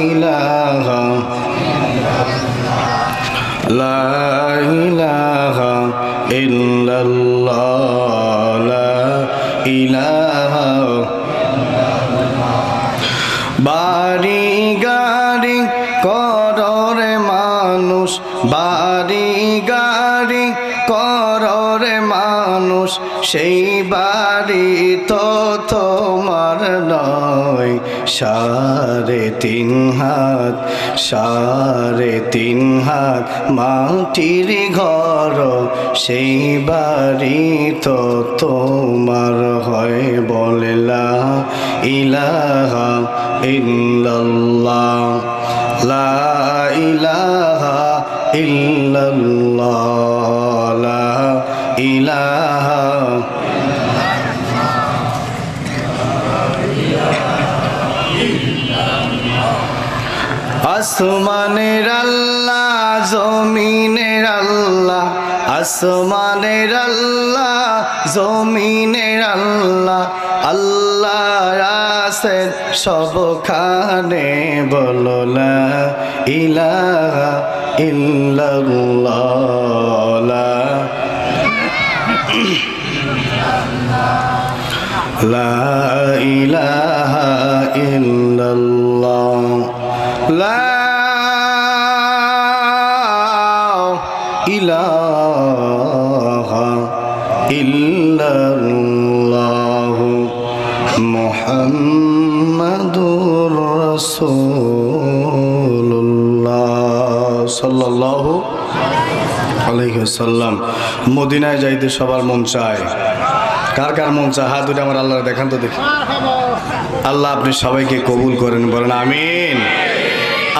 ইলাহা লা ইলাহা ইল্লাল্লাহ লা ইলাহা বাড়ি গাড়ি কররে মানুষ বাড়ি গাড়ি কররে মানুষ সেই বাড়ি তো তোমার নয় সাড়ে তিন হাত মাটির ঘর সেই বাড়ি তো তোমার হয় বলে লা ইলাহা ইল্লাল্লাহ লা ইলাহা ইল্লাল্লাহ লা ইলাহা আসমানের আল্লাহ জমিনের আল্লাহ আসমানের আল্লাহ জমিনের আল্লাহ আল্লাহ আছেন সবখানে বলো লা ইলাহা ইল্লাল্লাহ লা ইলাহা ইল্লাল্লাহ লা ইলাহা ইল্লাল্লাহ মুহাম্মাদুর রাসূলুল্লাহ সাল্লাল্লাহু আলাইহি ওয়াসাল্লাম। মদিনায় যাইতে সবার মন চায়। কার কার মন চায় হাত দুটো আমার আল্লাহর দেখান তো দেখি। আল্লাহ আপনি সবাইকে কবুল করেন বলেন আমিন।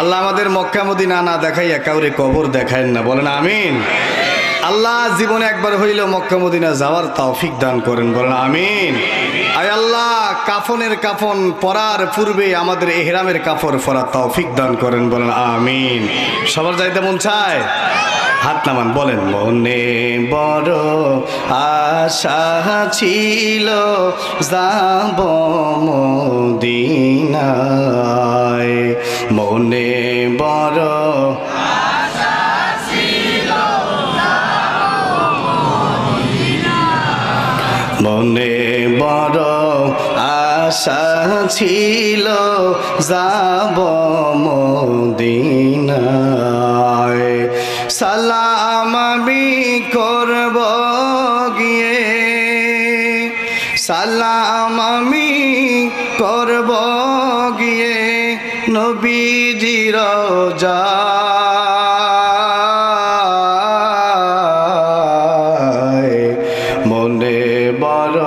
আল্লাহ আমাদের মক্কা মদিনা না দেখাইয়া কাউরে কবর দেখায়েন না বলেন আমিন। আল্লাহ জীবনে একবার হইল মক্কা মদিনা যাওয়ার তৌফিক দান করেন বলেন আমিন। আয় আল্লাহ কাফনের কাফন পরার পূর্বে আমাদের ইহরামের কাপড় পরার তৌফিক দান করেন বলেন আমিন। সবার যাইতে মন চায় হাত নামান বলেন মনে বড় আশা ছিল যাব মদিনায় মনে বড় আশা ছিল মনে বড় আশা ছিল যাব মদিনায় সালাম আমি করব গিয়ে সালাম আমি করব গিয়ে নবীজির রওজায় মনে বড়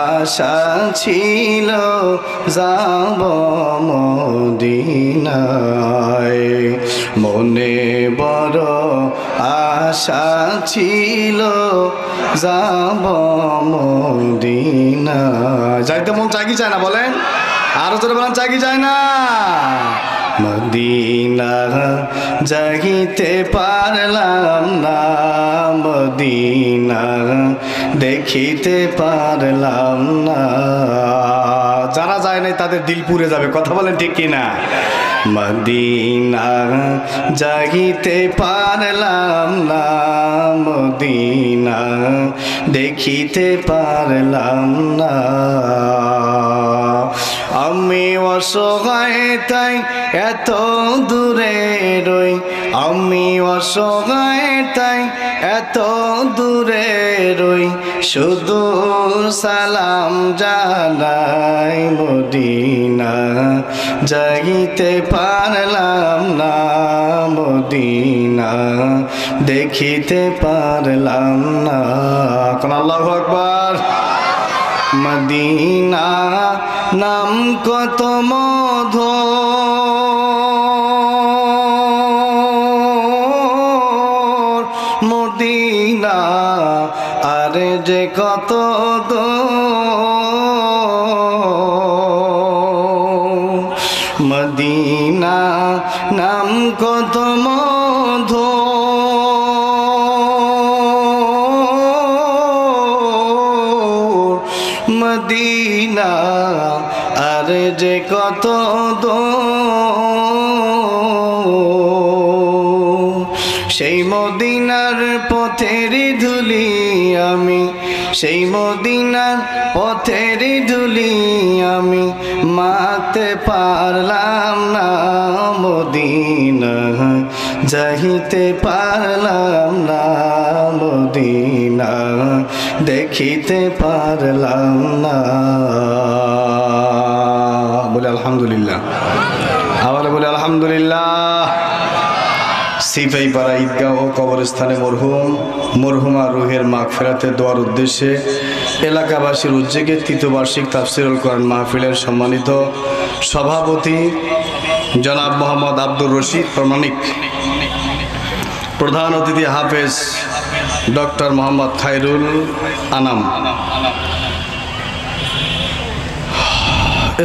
আশা ছিল যাব মদিনায় মনে বড় আশা ছিল যাব মদিনায়। যাইতে মন চাই কি চায় না বলেন আরো জোরে বলেন চাই কি চায় না। মদিনা যাইতে পারলাম না মদিনা দেখিতে পারলাম না। যারা যায় নাই তাদের দিল পুড়ে যাবে কথা বলেন ঠিক কিনা। মদিনা যাইতে পারলাম না মদিনা দেখিতে পারলাম না। আমি অসহায় তাই এত দূরে রই আমি অসহায় তাই এত দূরে রই শুধু সালাম জানাই মদিনা যাইতে পারলাম না মদিনা দেখিতে পারলাম না। কোন আল্লাহু আকবার। মদিনা নাম কত মধুর মদিনা আর যে কত মদিনা নাম কত মধুর মদিনা আর যে কত সেই মদিনার পথের ধুলি আমি মাখতে পারলাম না, মদিনা যাইতে পারলাম না, মদিনা দেখিতে পারলাম না। বলে আলহামদুলিল্লাহ, আবার বলে আলহামদুলিল্লাহ। সিপাহীপাড়া ঈদগাহ ও কবরস্থানে মরহুমা রুহের মাগফিরাতে দোয়ার উদ্দেশ্যে এলাকাবাসীর উদ্যোগে তৃতীয় বার্ষিক তাফসীরুল কোরআন মাহফিলের সম্মানিত সভাপতি জনাব মোহাম্মদ আব্দুর রশিদ প্রমাণিক, প্রধান অতিথি হাফেজ ডক্টর মোহাম্মদ খায়রুল আনাম,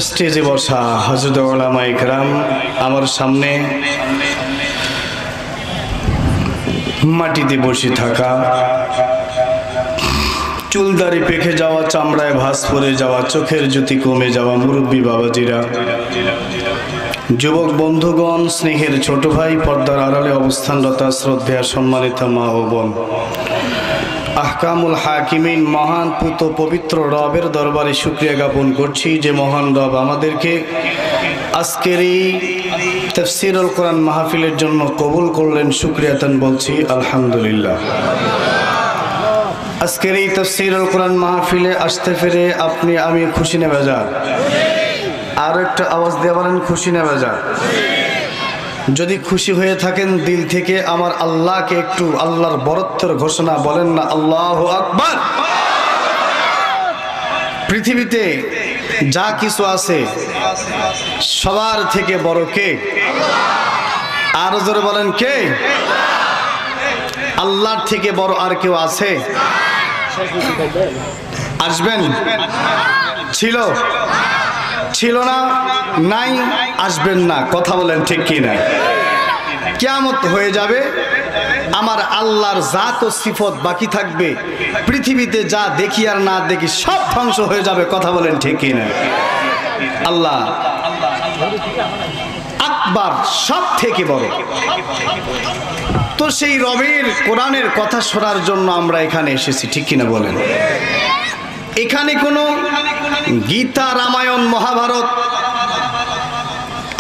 স্টেজে বসা হযরত উলামা ইকরাম, আমার সামনে মাটিতে বসে থাকা, চুলদারি পেকে যাওয়া, চামড়ায় ভাঁজ পড়ে যাওয়া, চোখের জ্যোতি কমে যাওয়া মুরব্বী বাবাজিরা, যুবক বন্ধুগণ, স্নেহের ছোট ভাই, পর্দার আড়ালে অবস্থানরত শ্রদ্ধেয় সম্মানিত মা ও বোন, আহকামুল হাকিমিন মহান পুত পবিত্র রবের দরবারে শুকরিয়া জ্ঞাপন করছি যে মহান রব আমাদেরকে আজকের এই তাফসীরুল কোরআন মাহফিলের জন্য কবুল করলেন। শুকরিয়াতান বলছি আলহামদুলিল্লাহ। আজকের এই তাফসীরুল কোরআন মাহফিলে আসতে পেরে আপনি আমি খুশি না বেজার? আর একটা আওয়াজ দিয়ে বলেন খুশি না বেজার? যদি খুশি হয়ে থাকেন দিল থেকে আমার আল্লাহকে একটু আল্লাহর বরত্বের ঘোষণা বলেন না, আল্লাহু আকবার। পৃথিবীতে যা কিছু আছে সবার থেকে বড় কে? আরো জোরে বলেন কে? আল্লাহর থেকে বড় আর কেউ আছে? আসবেন? ছিল না, নাই, আসবেন না। কথা বলেন ঠিক কি না? কিয়ামত হয়ে যাবে, আমার আল্লাহর জাত ও সিফত বাকি থাকবে, পৃথিবীতে যা দেখি আর না দেখি সব ধ্বংস হয়ে যাবে। কথা বলেন ঠিক কি না? আল্লাহ আকবার, সব থেকে বড়। তো সেই রবের কোরআনের কথা শোনার জন্য আমরা এখানে এসেছি, ঠিক কিনা বলেন? এখানে কোনো গীতা, রামায়ণ, মহাভারত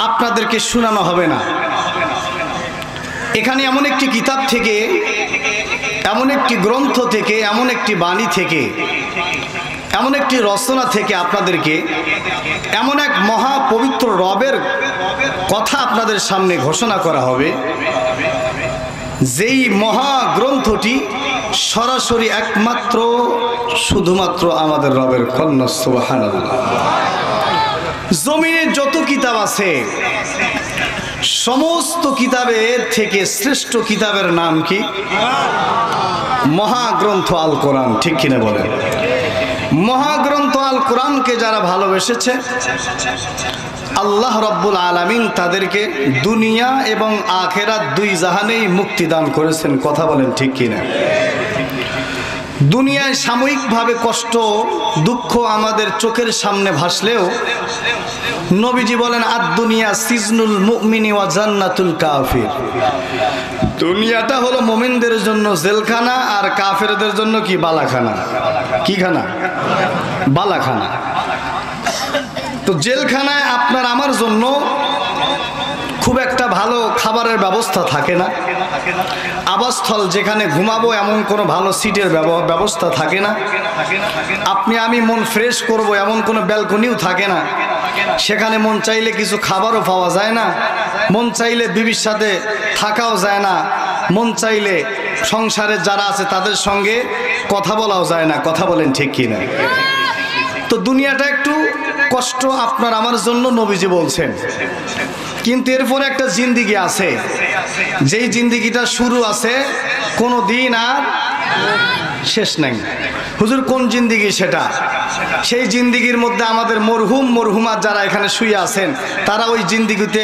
আপনাদেরকে শোনানো হবে না। এখানে এমন একটি কিতাব থেকে, এমন একটি গ্রন্থ থেকে, এমন একটি বাণী থেকে, এমন একটি রচনা থেকে আপনাদেরকে এমন এক মহা পবিত্র রবের কথা আপনাদের সামনে ঘোষণা করা হবে, যেই মহা গ্রন্থটি সরাসরি একমাত্র শুধুমাত্র আমাদের রবের কন্যা। সুবহানাল্লাহ। জমিনে যত কিতাব আছে সমস্ত কিতাবের থেকে শ্রেষ্ঠ কিতাবের নাম কি? মহাগ্রন্থ আল কোরআন, ঠিক কিনা বলেন? মহাগ্রন্থ আল কোরআনকে যারা ভালোবেসেছে আল্লাহ রাব্বুল আলামিন তাদেরকে দুনিয়া এবং আখিরাত দুই জাহানেই মুক্তি দান করেছেন। কথা বলেন ঠিক কিনা? দুনিয়ায় সাময়িকভাবে কষ্ট দুঃখ আমাদের চোখের সামনে ভাসলেও নবীজি বলেন আদ দুনিয়া সিজনুল মুমিনি ওয়া জান্নাতুল কাফির। দুনিয়াটা হলো মুমিনদের জন্য জেলখানা আর কাফেরদের জন্য কি? বালাখানা। কি খানা? বালাখানা। তো জেলখানায় আপনার আমার জন্য খুব একটা ভালো খাবারের ব্যবস্থা থাকে না, আবাসস্থল যেখানে ঘুমাবো এমন কোনো ভালো সিটের ব্যবস্থা থাকে না, আপনি আমি মন ফ্রেশ করব এমন কোনো ব্যালকনিও থাকে না, সেখানে মন চাইলে কিছু খাবারও পাওয়া যায় না, মন চাইলে বিবির সাথে থাকাও যায় না, মন চাইলে সংসারে যারা আছে তাদের সঙ্গে কথা বলাও যায় না। কথা বলেন ঠিক কি না? তো দুনিয়াটা একটু কষ্ট আপনার আমার জন্য নবীজি বলছেন, কিন্তু এরপরে একটা জিন্দিগি আছে, যেই জিন্দিগিটা শুরু আছে কোনো দিন আর শেষ নাই। হুজুর কোন জিন্দিগি সেটা? সেই জিন্দিগির মধ্যে আমাদের মরহুমা যারা এখানে শুয়ে আছেন তারা ওই জিন্দিগিতে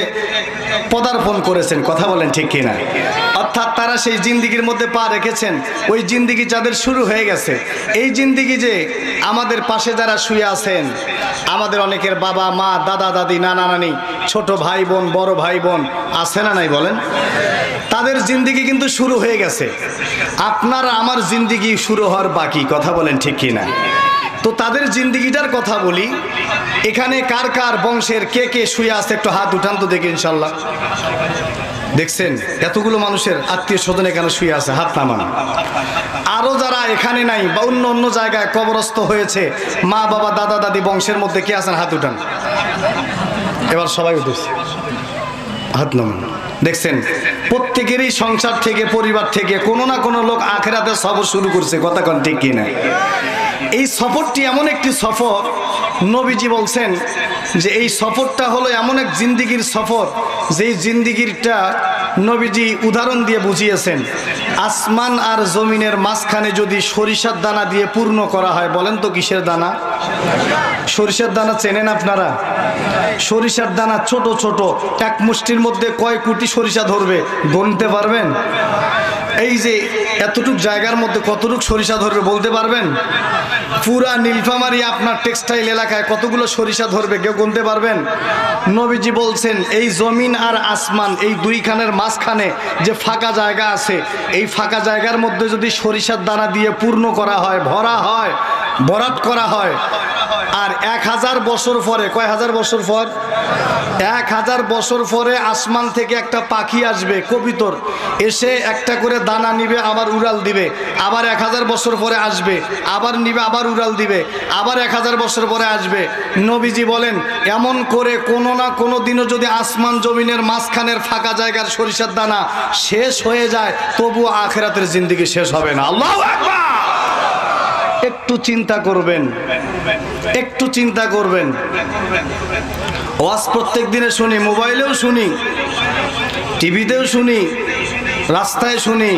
পদার্পণ করেছেন। কথা বলেন ঠিক কিনা? অর্থাৎ তারা সেই জিন্দিগির মধ্যে পা রেখেছেন, ওই জিন্দিগি যাদের শুরু হয়ে গেছে। এই জিন্দিগি যে আমাদের পাশে যারা শুয়ে আছেন, আমাদের অনেকের বাবা মা, দাদা দাদি, নানা নানি, ছোট ভাই বোন, বড় ভাই বোন আছে না নাই বলেন? তাদের জিন্দিগি কিন্তু শুরু হয়ে গেছে, আপনার আমার জিন্দিগি শুরু হওয়ার বাকি। কথা বলেন ঠিক কি না? তো তাদের জিন্দিগিটার কথা বলি। এখানে কার কার বংশের কে কে শুয়ে আছে একটু হাত উঠান তো দেখি ইনশাল্লাহ। দেখছেন এতগুলো মানুষের আত্মীয় স্বজন এখানে শুয়ে আছে, হাত নামান। আরো যারা এখানে নাই বা অন্য অন্য জায়গায় কবরস্থ হয়েছে, মা বাবা দাদা দাদি বংশের মধ্যে কে আছেন হাত উঠান। এবার সবাই উঠেছে, হাত নামান। দেখছেন প্রত্যেকেরই সংসার থেকে পরিবার থেকে কোনো না কোনো লোক আখিরাতে সফর শুরু করছে। কথা কোন ঠিক কিনা? এই সফরটি এমন একটি সফর, নবীজি বলছেন যে এই সফরটা হলো এমন এক জিন্দিগির সফর, যেই জিন্দিগিরটা নবীজি উদাহরণ দিয়ে বুঝিয়েছেন। আসমান আর জমিনের মাঝখানে যদি সরিষার দানা দিয়ে পূর্ণ করা হয়, বলেন তো কিসের দানা? সরিষার দানা চেনেন আপনারা? সরিষার দানা ছোট ছোট, এক মুষ্টির মধ্যে কয় কোটি সরিষা ধরবে গুনতে পারবেন? এই যে এতটুক জায়গার মধ্যে কতটুক সরিষা ধরবে বলতে পারবেন? পুরা নীলফামারী আপনার টেক্সটাইল এলাকায় কতগুলো সরিষা ধরবে কেউ গুনতে পারবেন? নবীজি বলছেন এই জমিন আর আসমান এই দুইখানের মাঝখানে যে ফাঁকা জায়গা আছে, এই ফাঁকা জায়গার মধ্যে যদি সরিষার দানা দিয়ে পূর্ণ করা হয়, ভরা হয়, ভরাট করা হয়, আর 1000 বছর পরে, কয় হাজার বছর পর? 1000 বছর পরে আসমান থেকে একটা পাখি আসবে কবিতর, এসে একটা করে দানা নিবে, আবার উড়াল দিবে, আবার 1000 বছর পরে আসবে, আবার নিবে, আবার উড়াল দিবে, আবার 1000 বছর পরে আসবে। নবীজি বলেন এমন করে কোনো না কোনো দিনও যদি আসমান জমিনের মাঝখানের ফাঁকা জায়গার সরিষার দানা শেষ হয়ে যায়, তবু আখিরাতের জিন্দেগি শেষ হবে না। আল্লাহু আকবার। একটু চিন্তা করবেন, একটু চিন্তা করবেন। ওয়াজ প্রত্যেক দিনে শুনি, মোবাইলেও শুনি, টিভিতেও শুনি, রাস্তায় শুনি,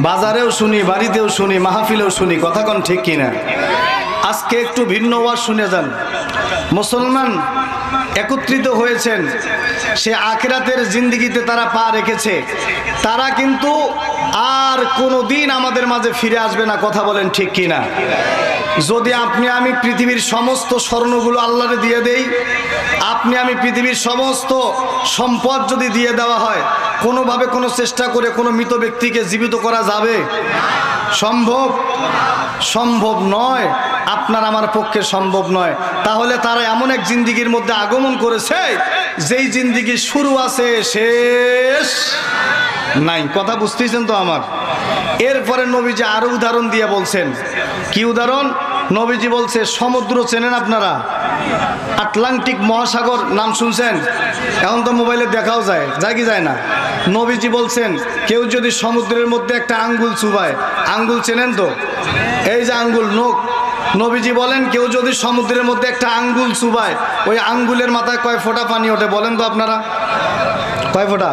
বাজারেও শুনি, বাড়িতেও শুনি, মাহফিলেও শুনি। কথা কোন ঠিক কিনা? আজকে একটু ভিন্ন ওয়াজ শুনে যান। মুসলমান একত্রিত হয়েছেন, সে আখিরাতের জিন্দেগিতে তারা পা রেখেছে, তারা কিন্তু আর কোনোদিন আমাদের মাঝে ফিরে আসবে না। কথা বলেন ঠিক কিনা? যদি আপনি আমি পৃথিবীর সমস্ত স্বর্ণগুলো আল্লাহরে দিয়ে দেই, আপনি আমি পৃথিবীর সমস্ত সম্পদ যদি দিয়ে দেওয়া হয়, কোনোভাবে কোনো চেষ্টা করে কোনো মৃত ব্যক্তিকে জীবিত করা যাবে? সম্ভব? সম্ভব নয়, আপনার আমার পক্ষে সম্ভব নয়। তাহলে তারা এমন এক জিন্দিগির মধ্যে আগমন করেছে যেই জিন্দিগির শুরু আছে শেষ নাই। কথা বুঝতেছেন তো আমার? এরপরে নবীজি আরো উদাহরণ দিয়ে বলছেন। কি উদাহরণ? নবীজি বলছে সমুদ্র চেনেন আপনারা? আটলান্টিক মহাসাগর নাম শুনছেন? এখন তো মোবাইলে দেখাও যায়, যায় কি যায় না? নবীজি বলছেন কেউ যদি সমুদ্রের মধ্যে একটা আঙ্গুল চুবায়, আঙ্গুল চেনেন তো? এই যে আঙ্গুল, নখ। নবীজি বলেন কেউ যদি সমুদ্রের মধ্যে একটা আঙ্গুল চুবায়, ওই আঙ্গুলের মাথায় কয় ফোঁটা পানি ওঠে বলেন তো আপনারা? কয় ফোঁটা?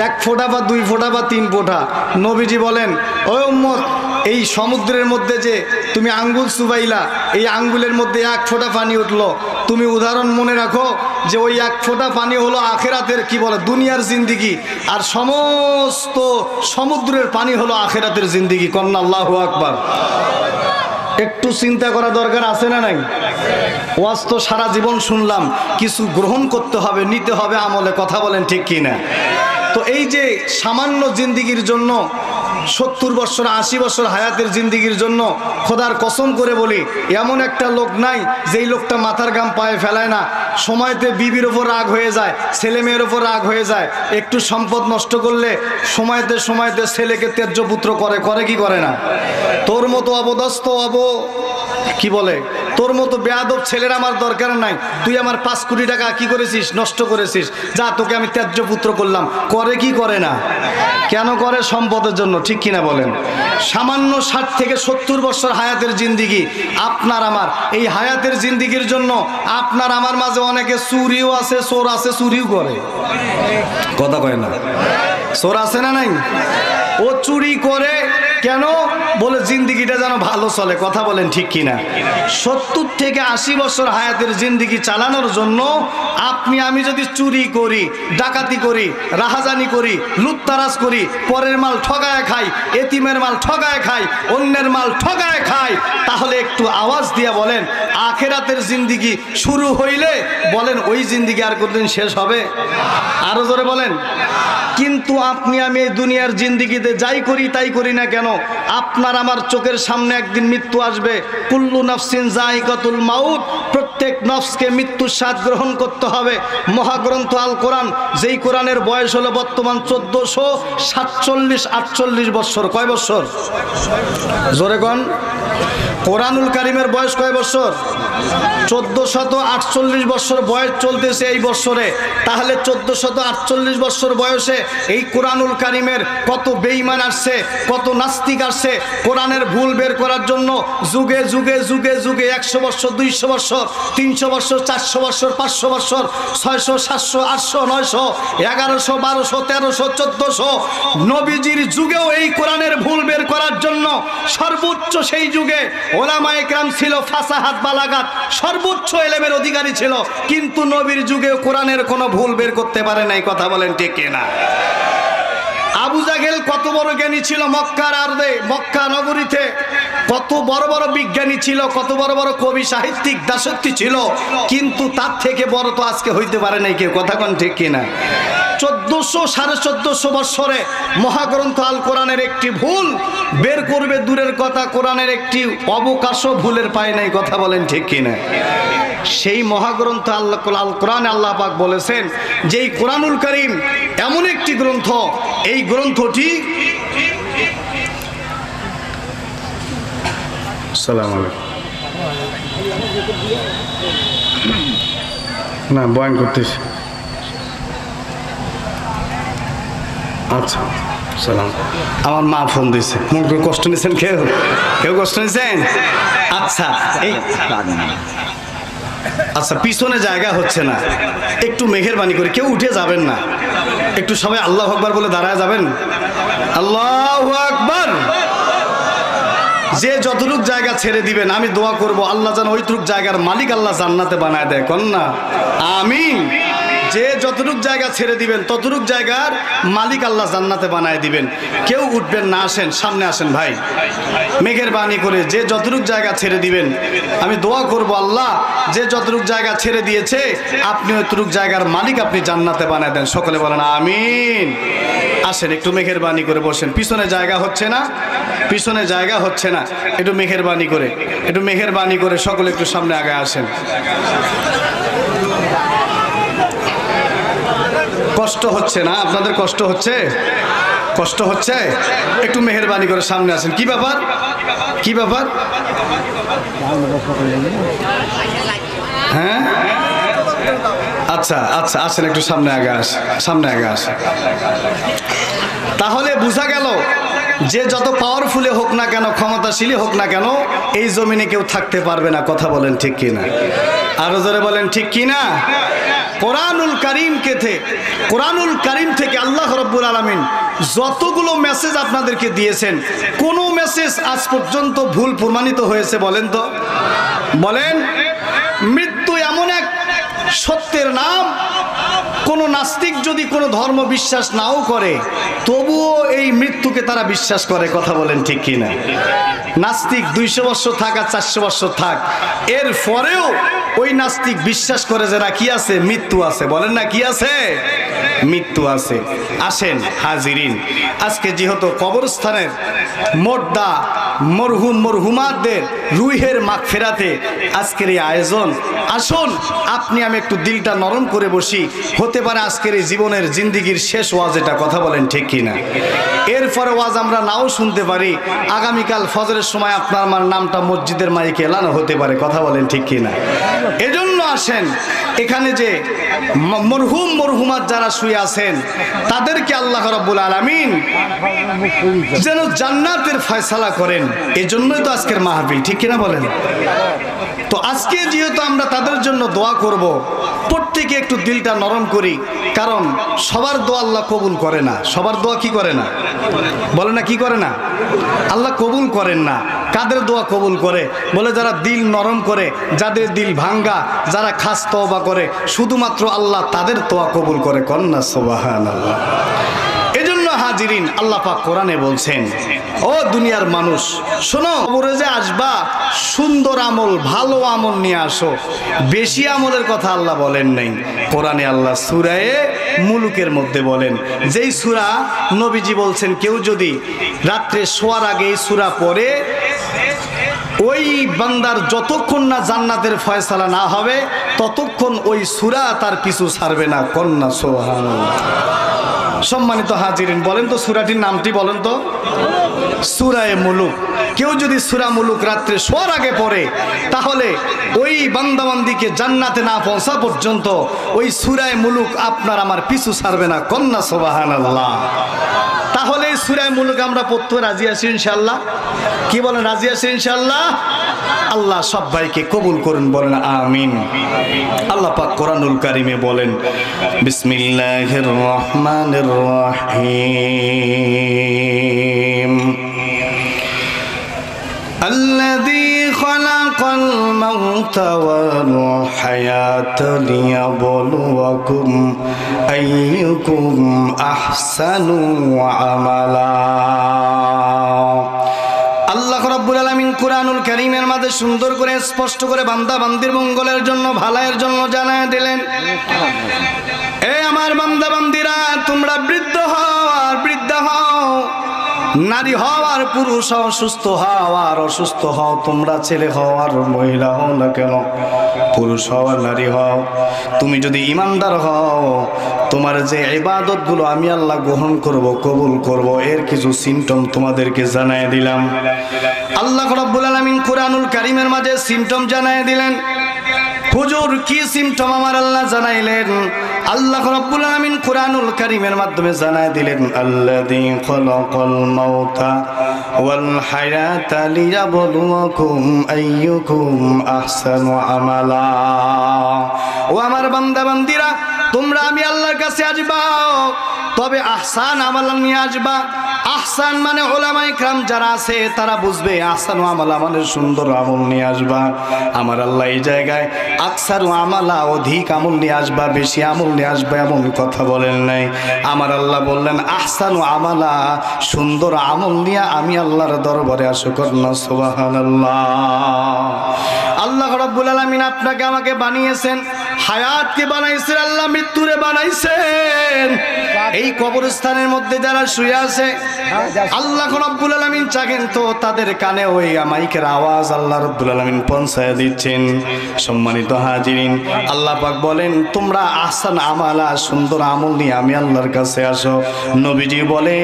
1 ফোঁটা বা 2 ফোঁটা বা 3 ফোঁটা। নবীজি বলেন ও উম্মত, এই সমুদ্রের মধ্যে যে তুমি আঙ্গুল চুবাইলা, এই আঙ্গুলের মধ্যে 1 ফোঁটা পানি উঠলো, তুমি উদাহরণ মনে রাখো যে ওই 1 ফোঁটা পানি হলো আখিরাতের, কি বলে, দুনিয়ার জিন্দিগি, আর সমস্ত সমুদ্রের পানি হলো আখিরাতের জিন্দিগি। কন্যা আল্লাহু আকবার। একটু চিন্তা করা দরকার আছে না নাই? ওয়াজ তো সারা জীবন শুনলাম, কিছু গ্রহণ করতে হবে, নিতে হবে আমলে। কথা বলেন ঠিক কি না? তো এই যে সামান্য জিন্দিগির জন্য 70 বছর 80 বছর হায়াতের জিন্দিগির জন্য খোদার কসম করে বলি, এমন একটা লোক নাই যেই লোকটা মাথার ঘাম পায়ে ফেলায় না। সময়তে বিবির ওপর রাগ হয়ে যায়, ছেলে মেয়ের ওপর রাগ হয়ে যায়, একটু সম্পদ নষ্ট করলে সময়তে সময়তে ছেলেকে ত্যায্য পুত্র করে, করে কি করে না? তোর মতো অবদস্ত কি বলে, তোর মতো বেয়াদব ছেলের আমার দরকার নাই, তুই আমার 5 কোটি টাকা কি করেছিস, নষ্ট করেছিস, যা তোকে আমি ত্যায্য পুত্র করলাম। করে কি করে না? কেন করে? সম্পদের জন্য। ঠিক কিনা বলেন? সামান্য 60 থেকে 70 বছর হায়াতের জিন্দিগি আপনার আমার, এই হায়াতের জিন্দিগির জন্য আপনার আমার মাঝে অনেকে চুরিও আছে, চোর আছে, চুরিও করে। কথা কয় না? চোর আছে না নাই? ও চুরি করে, কেন? বলে জিন্দিগিটা যেন ভালো চলে। কথা বলেন ঠিক কিনা? 70 থেকে 80 বছর হায়াতের জিন্দিগি চালানোর জন্য আপনি আমি যদি চুরি করি, ডাকাতি করি, রাহাজানি করি, লুটতারাজ করি, পরের মাল ঠগায় খাই, এতিমের মাল ঠগায় খাই, অন্যের মাল ঠগায় খাই, তাহলে একটু আওয়াজ দিয়া বলেন আখেরাতের জিন্দিগি শুরু হইলে বলেন ওই জিন্দিগি আর কোনদিন শেষ হবে? আরো জোরে বলেন। কিন্তু আপনি আমি এই দুনিয়ার জিন্দিগিতে যাই করি তাই করি না কেন, আপনার আমার চোখের সামনে একদিন মৃত্যু আসবে। কুল্লু নাফসিন যায়িকাতুল মাউত, প্রত্যেক নফসকে মৃত্যুর স্বাদ গ্রহণ করতে হবে। মহাগ্রন্থ আল কোরআন, যেই কোরআনের বয়স হলো বর্তমান 1447-48 বছর। কয় বছর? জোরে কোন? কোরআনুল কারিমের বয়স কয় বছর? 1448 বছর বয়স চলতেছে এই বছরে। তাহলে 1448 বছর বয়সে এই কোরআনুল কারিমের কত বেঈমান আসছে, কত নাস্তিক আসছে কোরআনের ভুল বের করার জন্য। যুগে যুগে যুগে যুগে 100 বছর, 200 বছর, 300 বছর, 400 বছর, 500 বছর, 600, 700, 800, 900, 1100, 1200, 1300, 1400 নবীজির যুগেও এই কোরআনের ভুল বের করার জন্য সর্বোচ্চ সেই যুগে ওলামায়ে কেরাম ছিল, ফাসাহাত বালাগাত সর্বোচ্চ এলেমের অধিকারী ছিল, কিন্তু নবীর যুগে কোরআনের কোনো ভুল বের করতে পারে নাই। কথা বলেন ঠিক কিনা? আবু জাহেল কত বড় জ্ঞানী ছিল মক্কার আরদে, মক্কা নগরীতে কত বড় বড় বিজ্ঞানী ছিল, কত বড় বড় কবি সাহিত্যিক দাসত্বী ছিল, কিন্তু তার থেকে বড় তো আজকে হইতে পারে নাই কেউ। কথা কোন ঠিক কিনা? 1400-1450 বছরে মহাগ্রন্থ আল কোরআনের একটি ভুল বের করবে দূরের কথা, কোরআনের একটি অবকাশও ভুলের পায় নাই। কথা বলেন ঠিক কিনা? সেই মহাগ্রন্থ আল্লাহ আল কোরআনে আল্লাহ পাক বলেছেন যে এই কোরআনুল কারীম এমন একটি গ্রন্থ, এই গ্রন্থটি আসসালামু আলাইকুম না বয়ান করতেছি। আচ্ছা সালাম। আমার মা ফোন দিয়েছে। মন করে কষ্ট নিয়েছেন? কেউ কেউ কষ্ট নিয়েছেন? আচ্ছা এই আচ্ছা পিছনে জায়গা হচ্ছে না, একটু মেহেরবানি করে কেউ উঠে যাবেন না, একটু সবাই আল্লাহু আকবার বলে দাঁড়ায় যাবেন। আল্লাহু আকবার। যে যতটুক জায়গা ছেড়ে দিবেন আমি দোয়া করব আল্লাহ যেন ওইটুক জায়গার মালিক আল্লাহ জান্নাতে বানায় দেয়। কন্যা আমিন। যে যতটুক জায়গা ছেড়ে দিবেন ততটুক জায়গার মালিক আল্লাহ জান্নাতে বানায় দিবেন। কেউ উঠবেন না, আসেন সামনে আসেন ভাই, মেহেরবানি করে যে যতটুক জায়গা ছেড়ে দিবেন আমি দোয়া করব আল্লাহ যে যতটুক জায়গা ছেড়ে দিয়েছে আপনি ওইটুক জায়গার মালিক আপনি জান্নাতে বানায় দেন। সকলে বলেন আমিন। আসেন একটু মেহেরবানি করে বসেন। পিছনে জায়গা হচ্ছে না, পিছনে জায়গা হচ্ছে না, একটু মেহেরবানি করে, একটু মেহেরবানি করে সকলে একটু সামনে আগে আসেন। কষ্ট হচ্ছে না আপনাদের? কষ্ট হচ্ছে? কষ্ট হচ্ছে? একটু মেহেরবানি করে সামনে আসেন। কি ব্যাপার? কি ব্যাপার? হ্যাঁ আচ্ছা আচ্ছা আসেন একটু সামনে আগে আসেন, সামনে আগে আসেন। তাহলে বোঝা গেল যে যত পাওয়ারফুলে হোক না কেন, ক্ষমতাশীলী হোক না কেন, এই জমিনে কেউ থাকতে পারবে না। কথা বলেন ঠিক কিনা? আরো জোরে বলেন ঠিক কিনা? কোরআনুল কারীম থেকে আল্লাহ রাব্বুল আলামিন যতগুলো মেসেজ আপনাদেরকে দিয়েছেন, কোন মেসেজ আজ পর্যন্ত ভুল প্রমাণিত হয়েছে বলেন তো? বলেন। মৃত্যু এমন এক সত্যের নাম, কোন নাস্তিক যদি কোনো ধর্ম বিশ্বাস নাও করে তবুও এই মৃত্যুকে তারা বিশ্বাস করে। কথা বলেন ঠিক কিনা? নাস্তিক 200 বছর থাক আর 400 বছর থাক, এর পরেও ওই নাস্তিক বিশ্বাস করে যে না কি আছে? মৃত্যু আছে। বলেন না কি আছে? মৃত্যু আছে। আসেন হাজিরিন, আজকে যেহেতু কবরস্থানের মোর্দা মরহুম মরহুমাদের রুহের মাগফিরাতে আজকের এই আয়োজন, আসুন আপনি আমি একটু দিলটা নরম করে বসি। হতে পারে আজকের এই জীবনের জিন্দিগির শেষ ওয়াজ এটা। কথা বলেন ঠিক কিনা? এরপরে ওয়াজ আমরা নাও শুনতে পারি, আগামীকাল ফজরের সময় আপনার আমার নামটা মসজিদের মাইকে এলানো হতে পারে। কথা বলেন ঠিক কিনা? এজন্য আসেন এখানে যে মরহুম মরহুমাত যারা শুয়ে আছেন তাদেরকে আল্লাহ রাব্বুল আলামিন যেন জান্নাতের ফয়সালা করেন, এজন্যই তো আজকের মাহফিল। ঠিক কিনা বলেন? তো আজকে যেহেতু আমরা তাদের জন্য দোয়া করব, প্রত্যেক প্রত্যেকে একটু দিলটা নরম করি, কারণ সবার দোয়া আল্লাহ কবুল করে না। সবার দোয়া কি করে না? বলে না কি করে না? আল্লাহ কবুল করেন না। কাদের দোয়া কবুল করে? বলে যারা দিল নরম করে, যাদের দিল ভাঙ্গা, যারা খাস তওবা করে, শুধুমাত্র আল্লাহ তাদের দোয়া কবুল করে। কন্যা সুবহানাল্লাহ। এজন্য হাজিরিন, আল্লাহ পাক কোরআনে বলছেন, ও দুনিয়ার মানুষ শোনো, কবরে যে আসবা সুন্দর আমল, ভালো আমল নিয়ে আসো। বেশি আমলের কথা আল্লাহ বলেন নাই। কোরআনে আল্লাহ সূরা মুলুকের মধ্যে বলেন, যেই সূরা নবীজি বলছেন কেউ যদি রাত্রে শোয়ার আগে এই সূরা পড়ে, ওই বান্দার যতক্ষণ না জান্নাতের ফয়সালা না হবে ততক্ষণ ওই সূরা তার পিছু ছাড়বে না। কন্যা সুবহানাল্লাহ। সম্মানিত হাজিরিন, বলেন তো সূরাটির নামটি বলেন তো? সূরা মুলুক। কেউ যদি সূরা মুলুক রাত্রে শোয়ার আগে পড়ে, তাহলে ওই বান্দাবান্দিকে জান্নাতে না পৌঁছা পর্যন্ত ওই সূরা মুলুক আপনার আমার পিছু ছাড়বে না। কন্যা সুবহানাল্লাহ। তাহলে এই সূরা মুলুক আমরা পড়তে রাজি আছি ইনশাআল্লাহ? কি বলেন, রাজি আছি ইনশাআল্লাহ? আল্লাহ সবাইকে কবুল করুন, বলেন আমিন। আল্লাহ পাক কোরআনুল কারীমে বলেন, বিসমিল্লাহির রহমানির রহিম, الذي خلق الموت والحياة ليبلوكم أيكم أحسن عملا। আল্লাহ রাব্বুল আলামিন কুরআনুল কারীমের মধ্যে সুন্দর করে স্পষ্ট করে বান্দা বান্দির মঙ্গলের জন্য, ভালাইয়ের জন্য জানায় দিলেন, এ আমার বান্দা বান্দিরা, তোমরা বৃদ্ধ হও আর বৃদ্ধা হও, নারী হও আর পুরুষ হও, সুস্থ হও আর অসুস্থ হও, তোমরা ছেলে হও আর মহিলা হও না কেন, পুরুষ হও আর নারী হও, তুমি যদি ঈমানদার হও, তোমার যে ইবাদতগুলো আমি আল্লাহ গ্রহণ করব, কবুল করব, এর কিছু সিম্পটম তোমাদেরকে জানায় দিলাম। আল্লাহ রাব্বুল আলামিন কুরআনুল কারীমের মাঝে সিম্পটম জানায় দিলেন। হুজুর কি সিম্পটম আমার আল্লাহ জানাইলেন? আল্লাহ রাব্বুল আলামিন কুরআনুল কারীমের মাধ্যমে জানায় দিলেন, আল্লাযী খালাকাল মাউতা ওয়াল হায়াতা লিয়াবলুয়াকুম আইয়ুকুম আহসানু আমালা। ও আমার বান্দা বান্দিরা, তোমরা আমি আল্লাহর কাছে আসবা, তবে আহসান আমল নিয়ে আসবা। আহসান মানে উলামায়ে কিরাম যারা আছে তারা বুঝবে, আহসানু আমালা মানে সুন্দর আমল নিয়ে আসবা। আমার আল্লাহ এই জায়গায় আকসারু আমালা, অধিক আমল নিয়ে আসবা, বেশি আমল নিয়ে আসবা এমন কথা বলেন নাই। আমার আল্লাহ বললেন আহসানু আমালা, সুন্দর আমল নিয়ে আমি আল্লাহর দরবারে আসো। কন্যা সুবহানাল্লাহ। আল্লাহ রাব্বুল আলামিন আপনাকে আমাকে বানিয়েছেন, হায়াতকে বানাইছেন, আল্লাহ মৃত্যুরে বানাইছেন। এই কবরস্থানের মধ্যে যারা শুয়ে আছে, আল্লাহ রাব্বুল আলামিন চাহেন তো তাদের কানে ওই মাইকের আওয়াজ আল্লাহ রাব্বুল আলামিন পৌঁছায় দিচ্ছেন। সম্মানিত হাজিরিন, আল্লাহ পাক বলেন তোমরা আহসান আমালা, সুন্দর আমল নিয়ে আমি আল্লাহর কাছে আসো। নবীজি বলে